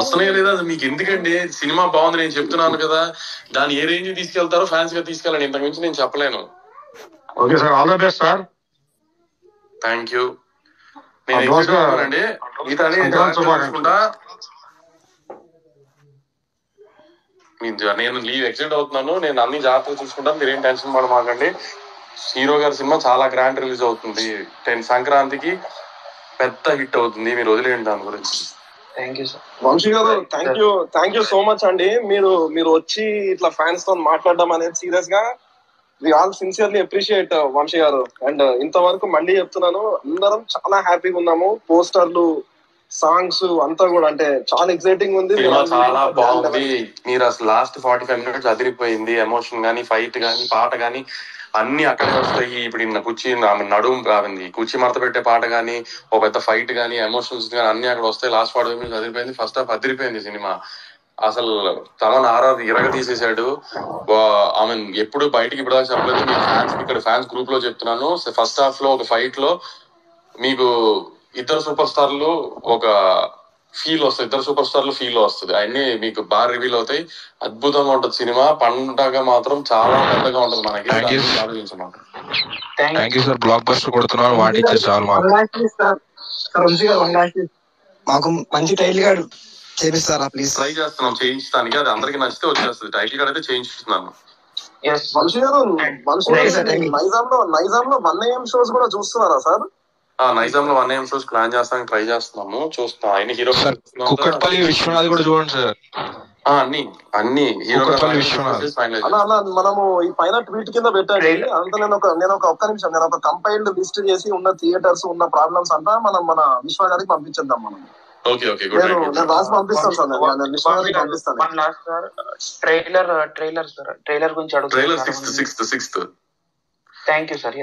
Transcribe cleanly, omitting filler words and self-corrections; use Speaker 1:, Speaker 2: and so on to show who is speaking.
Speaker 1: వస్తున్నాయి లేదా మీకు ఎందుకండి? సినిమా బాగుంది నేను చెప్తున్నాను కదా, దాన్ని ఏ రేంజ్ తీసుకెళ్తారో ఫ్యాన్స్ గా తీసుకెళ్ళండి, ఇంతకు మించి నేను చెప్పలేను.
Speaker 2: Okay sir, all the best sir.
Speaker 1: Thank you. నేను ఎగ్జిట్ అవుతానండి, మిగతాది చూసుకుంటా. నేను లీవ్ ఎగ్జిట్ అవుతున్నాను, నేను అన్ని జాగ్రత్తగా చూసుకుంటాను, మీరేం టెన్షన్ పడమాకండి. హీరో గారి సినిమా చాలా గ్రాండ్ రిలీజ్ అవుతుంది, 10 సంక్రాంతికి పెద్ద హిట్ అవుతుంది, మీరు వదిలేయండి దాని గురించి.
Speaker 3: వంశీ గారు థ్యాంక్ యూ సో మచ్ అండి. మీరు వచ్చి ఇట్లా ఫ్యాన్స్ తో మాట్లాడడం అనేది సీరియస్ గా we all sincerely appreciate Vamsi గారు. అండ్ ఇంతవరకు మళ్ళీ చెప్తున్నాను, అందరం చాలా హ్యాపీగా ఉన్నాము. పోస్టర్లు, సాంగ్స్ అంతా కూడా అంటే చాలా ఎక్సైటింగ్ ఉంది.
Speaker 1: చాలా బాగుంది. మీరు అసలు లాస్ట్ 45 minutes అదిరిపోయింది. ఎమోషన్ గానీ, ఫైట్ గానీ, పాట గానీ అన్ని అక్కడే వస్తాయి. ఇప్పుడు ఇన్న నడుము కావింది, కుర్చీ మడత పెట్టే పాట గానీ, ఒక పెద్ద ఫైట్ గానీ, ఎమోషన్స్ గానీ అన్ని అక్కడ వస్తాయి. లాస్ట్ 45 minutes అదిరిపోయింది. ఫస్ట్ హాఫ్ అదిరిపోయింది సినిమా. అసలు తమన్ ఆర్ఆర్ ఇరగ తీసేశాడు. ఆమె ఎప్పుడు బయటికి ఇప్పుడు దాకా చెప్పలేదు. మీ ఫ్యాన్స్, ఇక్కడ ఫ్యాన్స్ గ్రూప్ లో చెప్తున్నాను, ఫస్ట్ హాఫ్ లో ఒక ఫైట్ లో మీకు ఇద్దరు సూపర్ స్టార్లు ఒక ఫీల్ వస్తుంది, ఇద్దరు సూపర్ స్టార్లు ఫీల్ వస్తుంది. అన్ని మీకు బాగా రివీల్ అవుతాయి. అద్భుతంగా ఉంటది సినిమా. పండగ మాత్రం చాలా పెద్దగా ఉంటది మనకి.
Speaker 4: Thank you sir. Block buster కొడుతున్నారు, వాటిచ్చారు చాలు.
Speaker 5: మాకు మంచి టైటిల్ కార్డు చేపిస్తారా ప్లీజ్?
Speaker 1: ట్రై చేస్తున్నాం చేయించడానికి, అది అందరికి నచ్చితే వచ్చేస్తుంది. టైటిల్ కార్డ్ అయితే చేయించుతున్నాను.
Speaker 3: వంశీ గారు, నైజాం లో 1 AM షోస్ కూడా చూస్తున్నారా సార్?
Speaker 1: నైజాం లో 1 AM షోస్ ప్లాన్ చేస్తానికి ట్రై చేస్తున్నాము, చూస్తున్నాం. ఆయన హీరో
Speaker 4: కుక్కట్పల్లి విశ్వనాథ్ కూడా చూడండి సార్.
Speaker 1: అన్ని హీరో
Speaker 3: మనము ఈ పైన ట్వీట్ కింద పెట్టండి. అంతా నేను ఒక్క నిమిషం, నేను ఒక కంపైల్డ్ లిస్ట్ చేసి ఉన్న థియేటర్స్ ఉన్న ప్రాబ్లమ్స్ అంతా మన విశ్వ గారికి పంపించేద్దాం. మనం నేను రాసి పంపిస్తాను సార్, నేను విశ్వ గారికి పంపిస్తాను.
Speaker 6: ట్రైలర్ గురించి అడుగుతాను.
Speaker 1: Trailer 6th.
Speaker 6: Thank you sir.